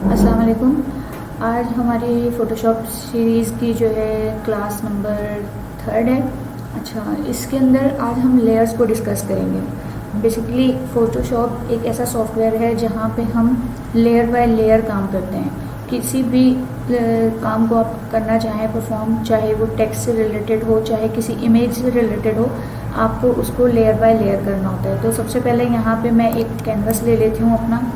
अस्सलाम वालेकुम। आज हमारी फ़ोटोशॉप सीरीज़ की जो है क्लास नंबर 3 है। अच्छा, इसके अंदर आज हम लेयर्स को डिस्कस करेंगे। बेसिकली फ़ोटोशॉप एक ऐसा सॉफ्टवेयर है जहाँ पे हम लेयर बाय लेयर काम करते हैं। किसी भी काम को आप करना चाहें परफॉर्म, चाहे वो टेक्स्ट से रिलेटेड हो, चाहे किसी इमेज से रिलेटेड हो, आपको उसको लेयर बाय लेयर करना होता है। तो सबसे पहले यहाँ पे मैं एक कैनवस ले लेती हूँ अपना।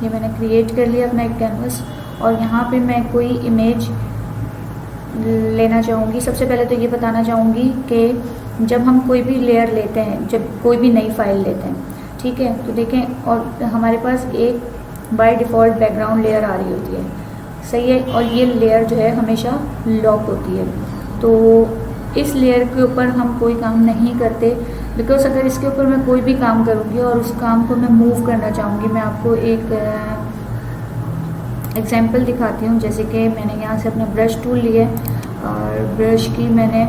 ये मैंने क्रिएट कर लिया अपना एक कैनवस, और यहाँ पे मैं कोई इमेज लेना चाहूँगी। सबसे पहले तो ये बताना चाहूँगी कि जब हम कोई भी लेयर लेते हैं, जब कोई भी नई फाइल लेते हैं, ठीक है, तो देखें, और हमारे पास एक बाय डिफ़ॉल्ट बैकग्राउंड लेयर आ रही होती है, सही है, और ये लेयर जो है हमेशा लॉक होती है। तो इस लेयर के ऊपर हम कोई काम नहीं करते, बिकॉज अगर इसके ऊपर मैं कोई भी काम करूँगी और उस काम को मैं मूव करना चाहूँगी, मैं आपको एक एग्जांपल दिखाती हूँ। जैसे कि मैंने यहाँ से अपना ब्रश टूल लिया और ब्रश की मैंने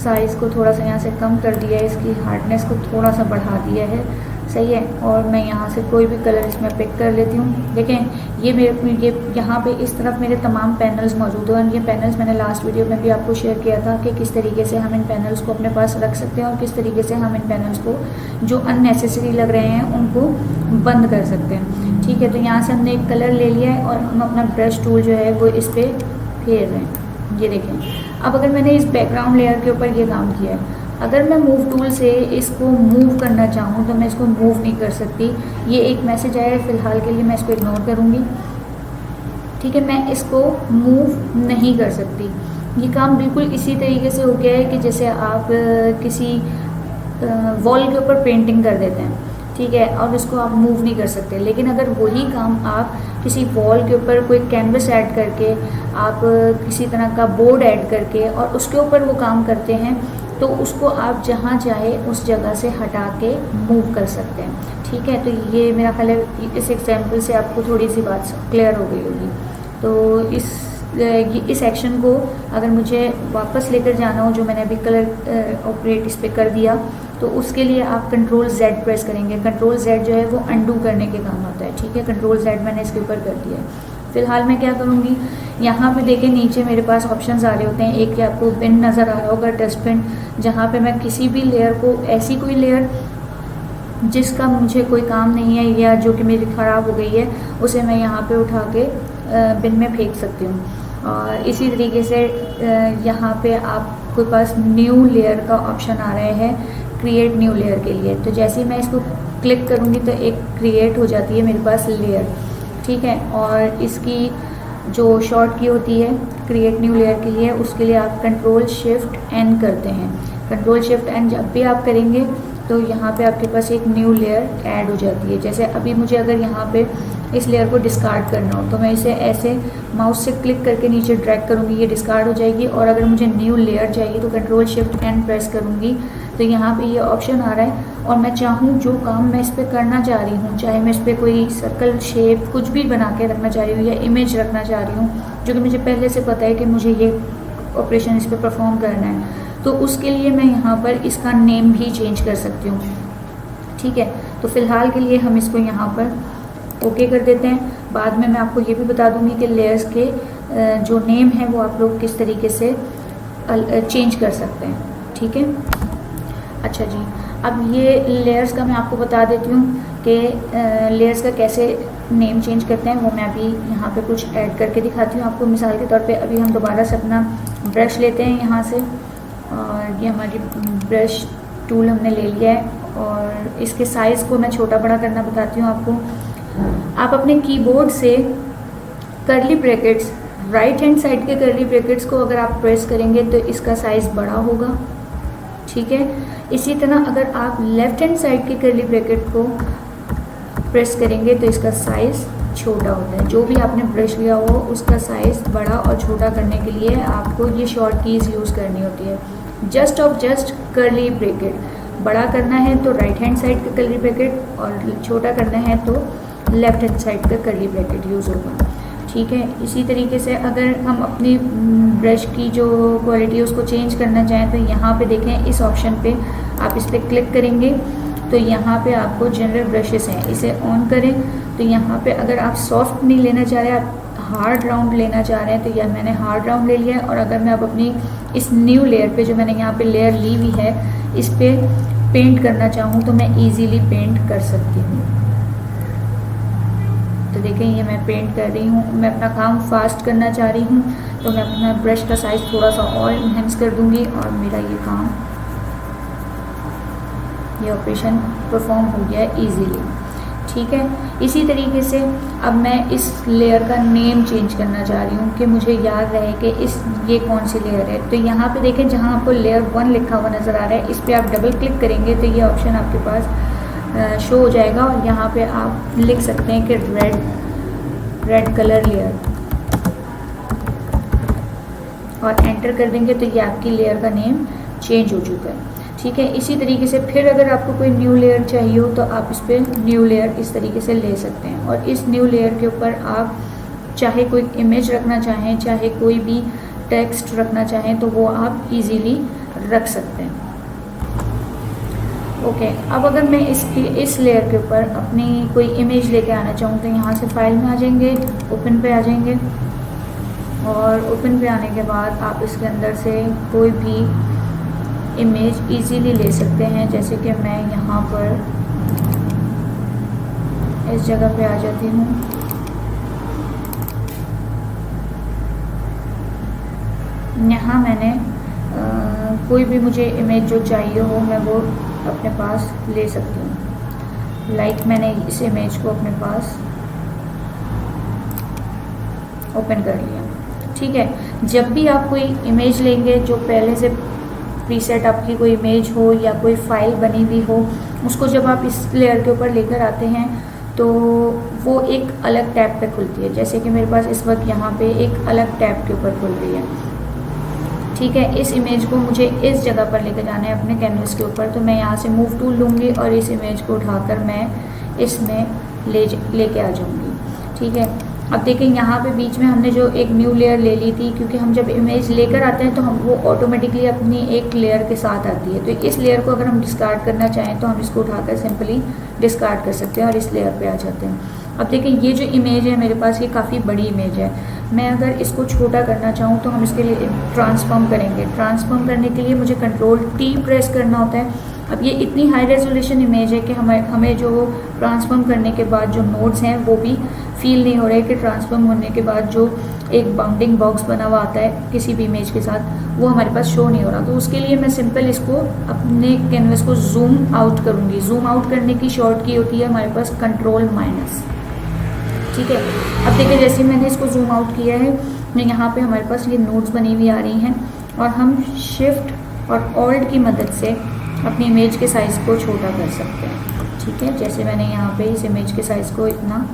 साइज़ को थोड़ा सा यहाँ से कम कर दिया है, इसकी हार्डनेस को थोड़ा सा बढ़ा दिया है, सही है, और मैं यहाँ से कोई भी कलर इसमें पिक कर लेती हूँ। देखें, ये यहाँ पे इस तरफ मेरे तमाम पैनल्स मौजूद हैं, और ये पैनल्स मैंने लास्ट वीडियो में भी आपको शेयर किया था कि किस तरीके से हम इन पैनल्स को अपने पास रख सकते हैं और किस तरीके से हम इन पैनल्स को जो अननेसेसरी लग रहे हैं उनको बंद कर सकते हैं। ठीक है, तो यहाँ से हमने एक कलर ले लिया है और हम अपना ब्रश टूल जो है वो इस पर फेर रहे हैं। ये देखें, अब अगर मैंने इस बैकग्राउंड लेयर के ऊपर ये काम किया है, अगर मैं मूव टूल से इसको मूव करना चाहूँ तो मैं इसको मूव नहीं कर सकती। ये एक मैसेज आया है, फ़िलहाल के लिए मैं इसको इग्नोर करूँगी। ठीक है, मैं इसको मूव नहीं कर सकती। ये काम बिल्कुल इसी तरीके से हो गया है कि जैसे आप किसी वॉल के ऊपर पेंटिंग कर देते हैं, ठीक है, और इसको आप मूव नहीं कर सकते। लेकिन अगर वही काम आप किसी वॉल के ऊपर कोई कैनवस ऐड करके, आप किसी तरह का बोर्ड ऐड करके और उसके ऊपर वो काम करते हैं, तो उसको आप जहाँ चाहे उस जगह से हटा के मूव कर सकते हैं। ठीक है, तो ये मेरा ख्याल है इस एग्जाम्पल से आपको थोड़ी सी बात क्लियर हो गई होगी। तो इस एक्शन को अगर मुझे वापस लेकर जाना हो, जो मैंने अभी कलर ऑपरेट इस पर कर दिया, तो उसके लिए आप कंट्रोल Z प्रेस करेंगे। कंट्रोल Z जो है वो अंडू करने के काम आता है। ठीक है, कंट्रोल Z मैंने इसके ऊपर कर दिया है। फिलहाल मैं क्या करूँगी, यहाँ पे देखें नीचे मेरे पास ऑप्शंस आ रहे होते हैं। एक आपको बिन नज़र आ रहा होगा, डस्टबिन, जहाँ पे मैं किसी भी लेयर को, ऐसी कोई लेयर जिसका मुझे कोई काम नहीं है या जो कि मेरी ख़राब हो गई है, उसे मैं यहाँ पे उठा के बिन में फेंक सकती हूँ। और इसी तरीके से यहाँ पे आपके पास न्यू लेयर का ऑप्शन आ रहा है क्रिएट न्यू लेयर के लिए। तो जैसे ही मैं इसको क्लिक करूँगी तो एक क्रिएट हो जाती है मेरे पास लेयर। ठीक है, और इसकी जो शॉर्ट की होती है क्रिएट न्यू लेयर के लिए, उसके लिए आप कंट्रोल शिफ्ट N करते हैं। कंट्रोल शिफ्ट N जब भी आप करेंगे तो यहाँ पे आपके पास एक न्यू लेयर ऐड हो जाती है। जैसे अभी मुझे अगर यहाँ पे इस लेयर को डिस्कार्ड करना हो तो मैं इसे ऐसे माउस से क्लिक करके नीचे ड्रैग करूँगी, ये डिस्कार्ड हो जाएगी। और अगर मुझे न्यू लेयर चाहिए तो कंट्रोल शिफ्ट N प्रेस करूँगी, तो यहाँ पे ये ऑप्शन आ रहा है। और मैं चाहूँ जो काम मैं इस पर करना चाह रही हूँ, चाहे मैं इस पर कोई सर्कल शेप कुछ भी बना के रखना चाह रही हूँ या इमेज रखना चाह रही हूँ, जो कि मुझे पहले से पता है कि मुझे ये ऑपरेशन इस पर परफॉर्म करना है, तो उसके लिए मैं यहाँ पर इसका नेम भी चेंज कर सकती हूँ। ठीक है, तो फ़िलहाल के लिए हम इसको यहाँ पर ओके कर देते हैं। बाद में मैं आपको ये भी बता दूँगी कि लेयर्स के जो नेम है वो आप लोग किस तरीके से चेंज कर सकते हैं। ठीक है, अच्छा जी, अब ये लेयर्स का मैं आपको बता देती हूँ कि लेयर्स का कैसे नेम चेंज करते हैं। वो मैं अभी यहाँ पे कुछ ऐड करके दिखाती हूँ आपको। मिसाल के तौर पे अभी हम दोबारा से अपना ब्रश लेते हैं यहाँ से, और ये हमारी ब्रश टूल हमने ले लिया है, और इसके साइज़ को मैं छोटा बड़ा करना बताती हूँ आपको। आप अपने कीबोर्ड से curly brackets, right hand side के कर्ली ब्रैकेट्स को अगर आप प्रेस करेंगे तो इसका साइज़ बड़ा होगा। ठीक है, इसी तरह अगर आप लेफ़्ट हैंड साइड के कर्ली ब्रैकेट को प्रेस करेंगे तो इसका साइज़ छोटा होता है। जो भी आपने ब्रश लिया हो उसका साइज़ बड़ा और छोटा करने के लिए आपको ये शॉर्ट कीज़ यूज़ करनी होती है। जस्ट कर्ली ब्रैकेट बड़ा करना है तो राइट हैंड साइड का कर्ली ब्रैकेट, और छोटा करना है तो लेफ़्ट हैंड साइड का कर्ली ब्रैकेट यूज़ होगा। ठीक है। इसी तरीके से अगर हम अपनी ब्रश की जो क्वालिटी है उसको चेंज करना चाहें तो यहाँ पे देखें, इस ऑप्शन पे आप इस पर क्लिक करेंगे तो यहाँ पे आपको जनरल ब्रशेस हैं, इसे ऑन करें तो यहाँ पे अगर आप सॉफ्ट नहीं लेना चाह रहे, आप हार्ड राउंड लेना चाह रहे हैं, तो यह मैंने हार्ड राउंड ले लिया है। और अगर मैं अब अपनी इस न्यू लेयर पे जो मैंने यहाँ पे लेयर ली हुई है इस पे पेंट करना चाहूँ तो मैं इजीली पेंट कर सकती हूँ। तो देखें ये मैं पेंट कर रही हूँ। मैं अपना काम फास्ट करना चाह रही हूँ तो मैं अपना ब्रश का साइज़ थोड़ा सा और इन्हेंस कर दूँगी और मेरा ये काम, ये ऑपरेशन परफॉर्म हो गया है ईजीली, ठीक है। इसी तरीके से अब मैं इस लेयर का नेम चेंज करना चाह रही हूँ कि मुझे याद रहे कि ये कौन सी लेयर है। तो यहाँ पे देखें जहाँ आपको लेयर 1 लिखा हुआ नज़र आ रहा है, इस पर आप डबल क्लिक करेंगे तो ये ऑप्शन आपके पास शो हो जाएगा और यहाँ पे आप लिख सकते हैं कि रेड कलर लेयर और एंटर कर देंगे तो ये आपकी लेयर का नेम चेंज हो चुका है, ठीक है। इसी तरीके से फिर अगर आपको कोई न्यू लेयर चाहिए हो तो आप इस पर न्यू लेयर इस तरीके से ले सकते हैं और इस न्यू लेयर के ऊपर आप चाहे कोई इमेज रखना चाहें, चाहे कोई भी टेक्स्ट रखना चाहें तो वो आप इजीली रख सकते हैं। ओके, अब अगर मैं इस लेयर के ऊपर अपनी कोई इमेज लेके आना चाहूँ तो यहाँ से फाइल में आ जाएंगे, ओपन पे आ जाएंगे और ओपन पे आने के बाद आप इसके अंदर से कोई भी इमेज इजीली ले सकते हैं। जैसे कि मैं यहाँ पर इस जगह पे आ जाती हूँ, यहाँ मैंने कोई भी मुझे इमेज जो चाहिए हो मैं वो अपने पास ले सकती हूँ। लाइक मैंने इस इमेज को अपने पास ओपन कर लिया, ठीक है। जब भी आप कोई इमेज लेंगे जो पहले से प्रीसेट आपकी कोई इमेज हो या कोई फाइल बनी हुई हो, उसको जब आप इस लेयर के ऊपर लेकर आते हैं तो वो एक अलग टैब पे खुलती है। जैसे कि मेरे पास इस वक्त यहाँ पे एक अलग टैब के ऊपर खुल रही है, ठीक है। इस इमेज को मुझे इस जगह पर लेकर जाना है अपने कैनवस के ऊपर, तो मैं यहाँ से मूव टूल लूँगी और इस इमेज को उठाकर मैं इसमें लेके आ जाऊँगी, ठीक है। अब देखें यहाँ पे बीच में हमने जो एक न्यू लेयर ले ली थी, क्योंकि हम जब इमेज लेकर आते हैं तो हम वो ऑटोमेटिकली अपनी एक लेयर के साथ आती है। तो इस लेयर को अगर हम डिस्कार्ड करना चाहें तो हम इसको उठाकर सिंपली डिस्कार्ड कर सकते हैं और इस लेयर पे आ जाते हैं। अब देखें ये जो इमेज है मेरे पास, ये काफ़ी बड़ी इमेज है। मैं अगर इसको छोटा करना चाहूँ तो हम इसके लिए ट्रांसफॉर्म करेंगे। ट्रांसफॉर्म करने के लिए मुझे Ctrl+T प्रेस करना होता है। अब ये इतनी हाई रेजोल्यूशन इमेज है कि हमें जो ट्रांसफॉर्म करने के बाद जो नोड्स हैं वो भी फील नहीं हो रहे कि ट्रांसफॉर्म होने के बाद जो एक बाउंडिंग बॉक्स बना हुआ आता है किसी भी इमेज के साथ, वो हमारे पास शो नहीं हो रहा। तो उसके लिए मैं सिंपल इसको अपने कैनवस को जूम आउट करूँगी। जूम आउट करने की शॉर्ट की होती है हमारे पास Ctrl-, ठीक है। अब देखिए जैसे मैंने इसको जूम आउट किया है, यहाँ पे हमारे पास ये नोड्स बनी हुई आ रही हैं और हम शिफ्ट और ऑल्ट की मदद से अपनी इमेज के साइज़ को छोटा कर सकते हैं, ठीक है। जैसे मैंने यहाँ पे इस इमेज के साइज़ को इतना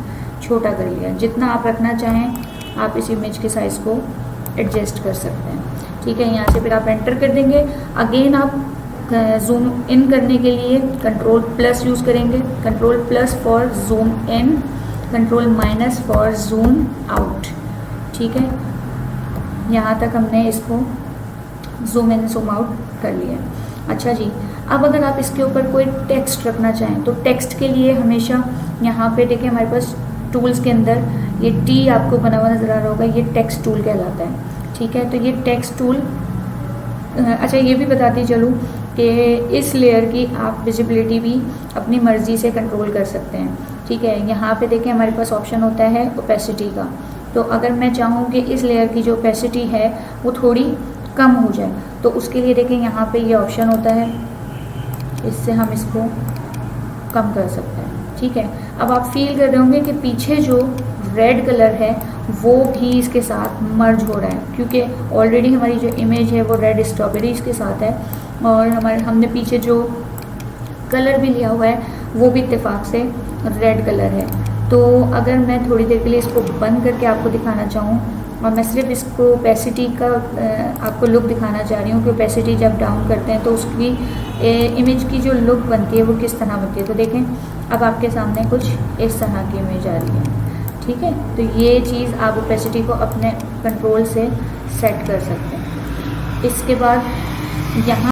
छोटा कर लिया। जितना आप रखना चाहें आप इस इमेज के साइज़ को एडजस्ट कर सकते हैं, ठीक है। यहाँ से फिर आप एंटर कर देंगे। अगेन आप जूम इन करने के लिए Ctrl+ यूज़ करेंगे। Ctrl+ for zoom in, Ctrl- for zoom out, ठीक है। यहाँ तक हमने इसको जूम इन जूम आउट कर लिया। अच्छा जी, अब अगर आप इसके ऊपर कोई टेक्स्ट रखना चाहें तो टेक्स्ट के लिए हमेशा यहाँ पे देखिए हमारे पास टूल्स के अंदर ये टी आपको बना हुआ नज़र आ रहा होगा, ये टेक्स्ट टूल कहलाता है, ठीक है। तो ये टेक्स्ट टूल, अच्छा ये भी बताती चलूँ कि इस लेयर की आप विजिबिलिटी भी अपनी मर्ज़ी से कंट्रोल कर सकते हैं, ठीक है। यहाँ पे देखें हमारे पास ऑप्शन होता है ओपेसिटी का। तो अगर मैं चाहूँ कि इस लेयर की जो ओपेसिटी है वो थोड़ी कम हो जाए तो उसके लिए देखें यहाँ पे ये ऑप्शन होता है, इससे हम इसको कम कर सकते हैं, ठीक है। अब आप फील कर रहे होंगे कि पीछे जो रेड कलर है वो भी इसके साथ मर्ज हो रहा है, क्योंकि ऑलरेडी हमारी जो इमेज है वो रेड स्ट्रॉबेरीज के साथ है और हमने पीछे जो कलर भी लिया हुआ है वो भी इत्तेफाक से रेड कलर है। तो अगर मैं थोड़ी देर के लिए इसको बंद करके आपको दिखाना चाहूँ और मैं सिर्फ इसको ओपेसिटी का आपको लुक दिखाना चाह रही हूँ कि ओपेसिटी जब डाउन करते हैं तो उसकी इमेज की जो लुक बनती है वो किस तरह बनती है। तो देखें अब आपके सामने कुछ इस तरह की इमेज आ रही है, ठीक है, तो ये चीज़ आप ओपेसिटी को अपने कंट्रोल से सेट कर सकते हैं। इसके बाद यहाँ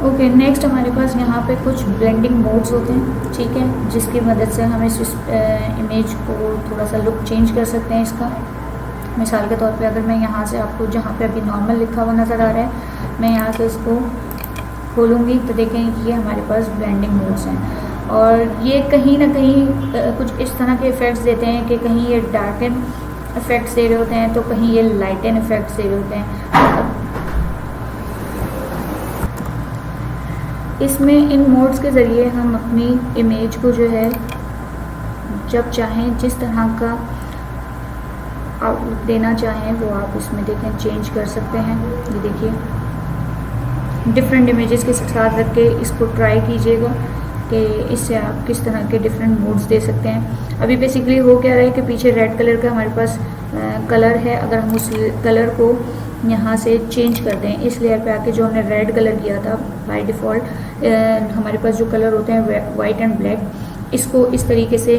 ओके, नेक्स्ट हमारे पास यहाँ पे कुछ ब्लेंडिंग मोड्स होते हैं, ठीक है, जिसकी मदद से हम इस इमेज को थोड़ा सा लुक चेंज कर सकते हैं इसका। मिसाल के तौर पे अगर मैं यहाँ से आपको जहाँ पे अभी नॉर्मल लिखा हुआ नज़र आ रहा है, मैं यहाँ से इसको खोलूँगी तो देखें ये हमारे पास ब्लेंडिंग मोड्स हैं, और ये कहीं ना कहीं कुछ इस तरह के इफ़ेक्ट्स देते हैं कि कहीं ये डार्कन इफ़ेक्ट्स दे रहे होते हैं तो कहीं ये लाइटन इफ़ेक्ट्स दे रहे होते हैं। इसमें इन मोड्स के ज़रिए हम अपनी इमेज को जो है जब चाहें जिस तरह का आउटलुक देना चाहें वो आप इसमें देखें चेंज कर सकते हैं। ये देखिए डिफरेंट इमेजेस के साथ रख के इसको ट्राई कीजिएगा कि इससे आप किस तरह के डिफरेंट मोड्स दे सकते हैं। अभी बेसिकली हो क्या रहा है कि पीछे रेड कलर का हमारे पास कलर है, अगर हम उस कलर को यहाँ से चेंज कर दें इस लेयर पे आके, जो हमने रेड कलर किया था बाय डिफ़ॉल्ट हमारे पास जो कलर होते हैं वाइट एंड ब्लैक, इसको इस तरीके से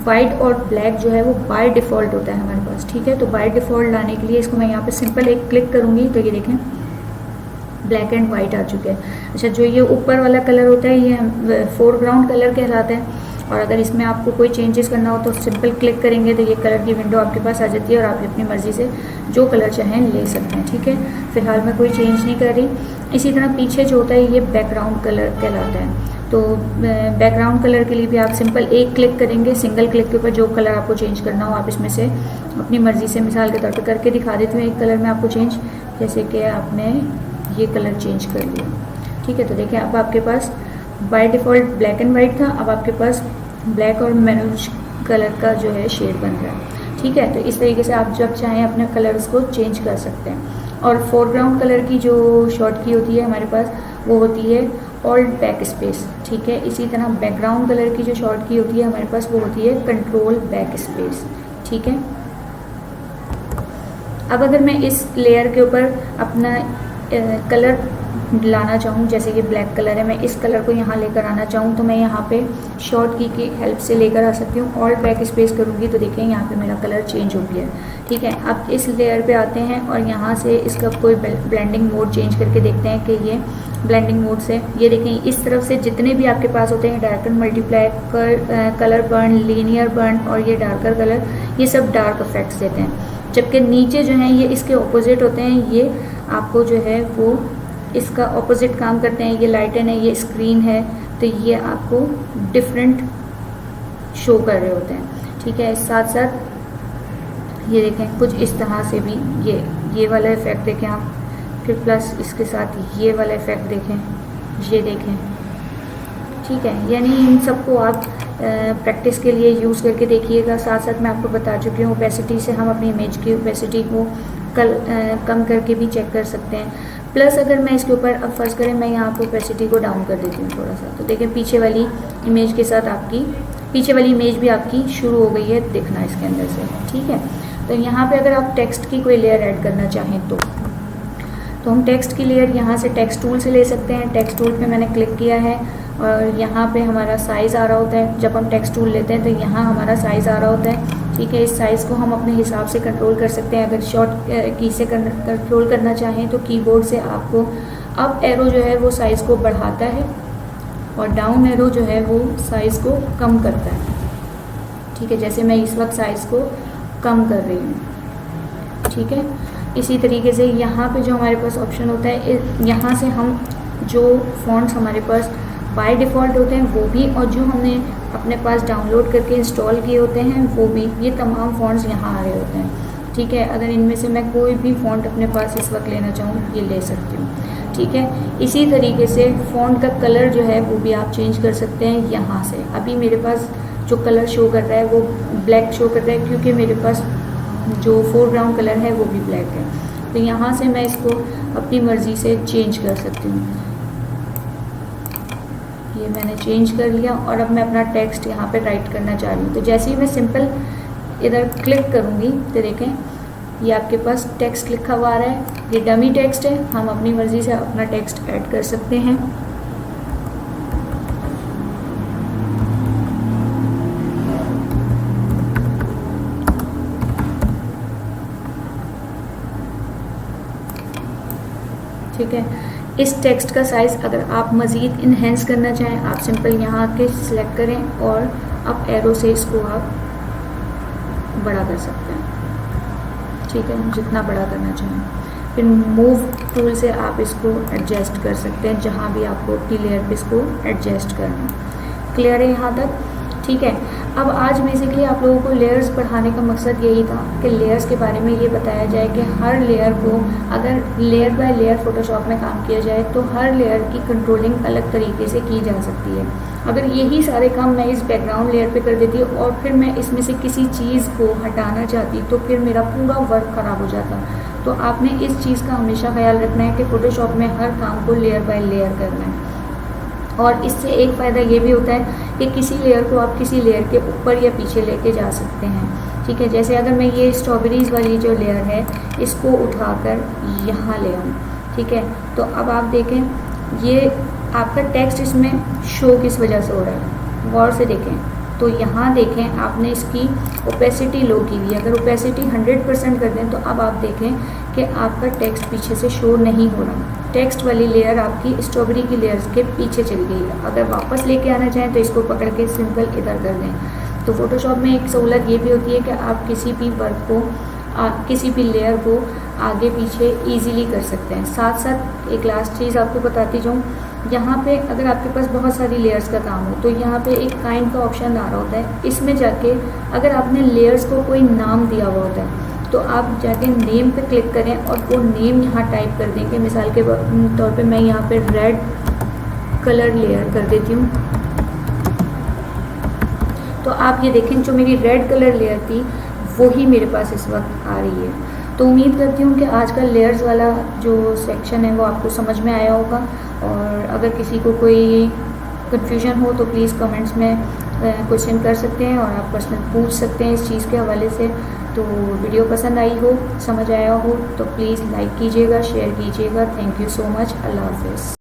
वाइट और ब्लैक जो है वो बाय डिफ़ॉल्ट होता है हमारे पास, ठीक है। तो बाय डिफ़ॉल्ट लाने के लिए इसको मैं यहाँ पे सिंपल एक क्लिक करूँगी तो ये देखें ब्लैक एंड वाइट आ चुके हैं। अच्छा, जो ये ऊपर वाला कलर होता है ये फोरग्राउंड कलर कहलाता है, और अगर इसमें आपको कोई चेंजेस करना हो तो सिंपल क्लिक करेंगे तो ये कलर की विंडो आपके पास आ जाती है और आप अपनी मर्ज़ी से जो कलर चाहें ले सकते हैं, ठीक है। फिलहाल मैं कोई चेंज नहीं कर रही। इसी तरह पीछे जो होता है ये बैकग्राउंड कलर कहलाता है, तो बैकग्राउंड कलर के लिए भी आप सिंपल एक क्लिक करेंगे, सिंगल क्लिक के ऊपर जो कलर आपको चेंज करना हो आप इसमें से अपनी मर्ज़ी से, मिसाल के तौर पर करके दिखा देती हूँ एक कलर में आपको चेंज, जैसे कि आपने ये कलर चेंज कर लिया, ठीक है। तो देखिए अब आपके पास by default black and white था, अब आपके पास ब्लैक और मैरूज कलर का जो है शेड बन रहा है, ठीक है। तो इस तरीके से आप जब चाहें अपने कलर्स को चेंज कर सकते हैं। और फोरग्राउंड कलर की जो शॉर्ट की होती है हमारे पास वो होती है ऑल्ट बैक स्पेस, ठीक है। इसी तरह बैकग्राउंड कलर की जो शॉर्ट की होती है हमारे पास वो होती है कंट्रोल बैक स्पेस, ठीक है। अब अगर मैं इस लेयर के ऊपर अपना कलर लाना चाहूँ, जैसे कि ब्लैक कलर है, मैं इस कलर को यहाँ लेकर आना चाहूँ तो मैं यहाँ पे शॉर्ट की हेल्प से लेकर आ सकती हूँ। ऑल्ट बैक स्पेस करूँगी तो देखिए यहाँ पे मेरा कलर चेंज हो गया है, ठीक है। अब इस लेयर पे आते हैं और यहाँ से इसका कोई ब्लेंडिंग मोड चेंज करके देखते हैं कि ये ब्लेंडिंग मोड से ये देखें इस तरफ से जितने भी आपके पास होते हैं darken, multiply, colour burn, linear burn और ये डार्कर कलर, ये सब डार्क इफेक्ट्स देते हैं। जबकि नीचे जो हैं ये इसके ऑपोजिट होते हैं, ये आपको जो है वो इसका ऑपोजिट काम करते हैं। ये लाइटन है, ये स्क्रीन है, तो ये आपको डिफरेंट शो कर रहे होते हैं, ठीक है। साथ साथ ये देखें कुछ इस तरह से भी ये वाला इफेक्ट देखें आप, फिर प्लस इसके साथ ये वाला इफेक्ट देखें, ये देखें, ठीक है। यानी इन सबको आप प्रैक्टिस के लिए यूज़ करके देखिएगा। साथ साथ मैं आपको बता चुकी हूँ ओपेसिटी से हम अपनी इमेज की ओपेसिटी को कम करके भी चेक कर सकते हैं। प्लस अगर मैं इसके ऊपर अब फर्ज करें मैं यहाँ पे ओपेसिटी को डाउन कर देती हूँ थोड़ा सा, तो देखें पीछे वाली इमेज के साथ आपकी पीछे वाली इमेज भी आपकी शुरू हो गई है दिखना इसके अंदर से, ठीक है। तो यहाँ पे अगर आप टेक्स्ट की कोई लेयर ऐड करना चाहें तो हम टेक्स्ट की लेयर यहाँ से टेक्स्ट टूल से ले सकते हैं। टेक्स्ट टूल पे मैंने क्लिक किया है और यहाँ पे हमारा साइज़ आ रहा होता है। जब हम टेक्स्ट टूल लेते हैं तो यहाँ हमारा साइज़ आ रहा होता है, ठीक है। इस साइज़ को हम अपने हिसाब से कंट्रोल कर सकते हैं। अगर शॉर्ट की से कंट्रोल करना चाहें तो कीबोर्ड से आपको अप एरो जो है वो साइज़ को बढ़ाता है और डाउन एरो जो है वो साइज़ को कम करता है, ठीक है। जैसे मैं इस वक्त साइज़ को कम कर रही हूँ, ठीक है। इसी तरीके से यहाँ पे जो हमारे पास ऑप्शन होता है, यहाँ से हम जो फॉन्ट्स हमारे पास बाय डिफ़ॉल्ट होते हैं वो भी, और जो हमने अपने पास डाउनलोड करके इंस्टॉल किए होते हैं वो भी, ये तमाम फॉन्ट्स यहाँ आ रहे होते हैं, ठीक है। अगर इनमें से मैं कोई भी फ़ॉन्ट अपने पास इस वक्त लेना चाहूँ ये ले सकती हूँ, ठीक है। इसी तरीके से फ़ॉन्ट का कलर जो है वो भी आप चेंज कर सकते हैं यहाँ से। अभी मेरे पास जो कलर शो कर रहा है वो ब्लैक शो कर रहा है क्योंकि मेरे पास जो फोरग्राउंड कलर है वो भी ब्लैक है। तो यहाँ से मैं इसको अपनी मर्ज़ी से चेंज कर सकती हूँ। ये मैंने चेंज कर लिया और अब मैं अपना टेक्स्ट यहाँ पे राइट करना चाह रही हूँ। तो जैसे ही मैं सिंपल इधर क्लिक करूँगी तो देखें ये आपके पास टेक्स्ट लिखा हुआ आ रहा है। ये डमी टेक्स्ट है, हम अपनी मर्ज़ी से अपना टेक्स्ट ऐड कर सकते हैं। ठीक है। इस टेक्स्ट का साइज़ अगर आप मज़ीद इन्हेंस करना चाहें, आप सिंपल यहाँ आके सिलेक्ट करें और आप एरो से इसको आप बड़ा कर सकते हैं, ठीक है, जितना बड़ा करना चाहें। फिर मूव टूल से आप इसको एडजस्ट कर सकते हैं जहाँ भी आपको अपनी लेयर पे इसको एडजस्ट करना है। क्लियर है यहाँ तक? ठीक है। अब आज बेसिकली आप लोगों को लेयर्स पढ़ाने का मकसद यही था कि लेयर्स के बारे में ये बताया जाए कि हर लेयर को अगर लेयर बाय लेयर फ़ोटोशॉप में काम किया जाए तो हर लेयर की कंट्रोलिंग अलग तरीके से की जा सकती है। अगर यही सारे काम मैं इस बैकग्राउंड लेयर पे कर देती और फिर मैं इसमें से किसी चीज़ को हटाना चाहती तो फिर मेरा पूरा वर्क ख़राब हो जाता। तो आपने इस चीज़ का हमेशा ख्याल रखना है कि फ़ोटोशॉप में हर काम को लेयर बाय लेयर करना है। और इससे एक फ़ायदा ये भी होता है कि किसी लेयर को आप किसी लेयर के ऊपर या पीछे लेके जा सकते हैं, ठीक है। जैसे अगर मैं ये स्ट्रॉबेरीज़ वाली जो लेयर है इसको उठाकर यहाँ ले आऊँ, ठीक है, तो अब आप देखें ये आपका टेक्स्ट इसमें शो किस वजह से हो रहा है, गौर से देखें। तो यहाँ देखें आपने इसकी ओपेसिटी लो की हुई है, अगर ओपेसिटी 100% कर दें तो अब आप देखें कि आपका टेक्स्ट पीछे से शो नहीं हो रहा। टेक्स्ट वाली लेयर आपकी स्ट्रॉबेरी की लेयर्स के पीछे चली गई है। अगर वापस लेके आना चाहें तो इसको पकड़ के सिंपल इधर कर दें। तो फोटोशॉप में एक सहूलत ये भी होती है कि आप किसी भी वर्क को किसी भी लेयर को आगे पीछे इजीली कर सकते हैं। साथ साथ एक लास्ट चीज़ आपको बताती जाऊँ, यहाँ पे अगर आपके पास बहुत सारी लेयर्स का काम हो तो यहाँ पे एक काइंड का ऑप्शन आ रहा होता है। इसमें जाके अगर आपने लेयर्स को कोई नाम दिया हुआ होता है तो आप जाके नेम पे क्लिक करें और वो नेम यहाँ टाइप कर देंगे। मिसाल के तौर पे मैं यहाँ पे रेड कलर लेयर कर देती हूँ। तो आप ये देखें जो मेरी रेड कलर लेयर थी वो ही मेरे पास इस वक्त आ रही है। तो उम्मीद करती हूँ कि आज का लेयर्स वाला जो सेक्शन है वो आपको समझ में आया होगा। और अगर किसी को कोई कन्फ्यूजन हो तो प्लीज़ कमेंट्स में क्वेश्चन कर सकते हैं और आप पर्सनल पूछ सकते हैं इस चीज़ के हवाले से। तो वीडियो पसंद आई हो, समझ आया हो तो प्लीज़ लाइक कीजिएगा, शेयर कीजिएगा। Thank you so much. अल्लाह हाफ़िज़।